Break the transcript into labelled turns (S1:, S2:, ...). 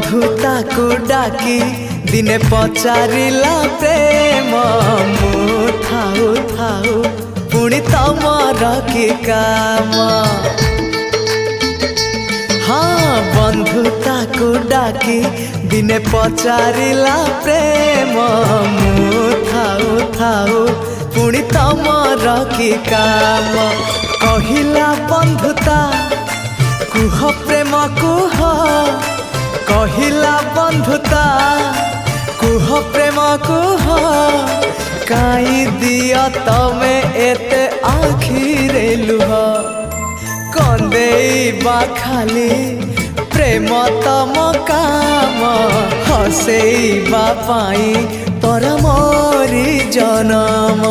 S1: बंधुता डाकी दिने पचारिला प्रेम मु थाऊ थाऊ पुणी तमर कि काम। हाँ बंधुता डाकी दिने पचारिला प्रेम मु थाऊ थाऊ पुणी तमर कि काम। कहिला बंधुता कुह प्रेम कुह कहिला बंधुता कुह प्रेम कुह काई दिया तमे एते आखिरे लुह कंदेबा खाली प्रेम तम काम हसेबा पाई तोर मोरी जनम।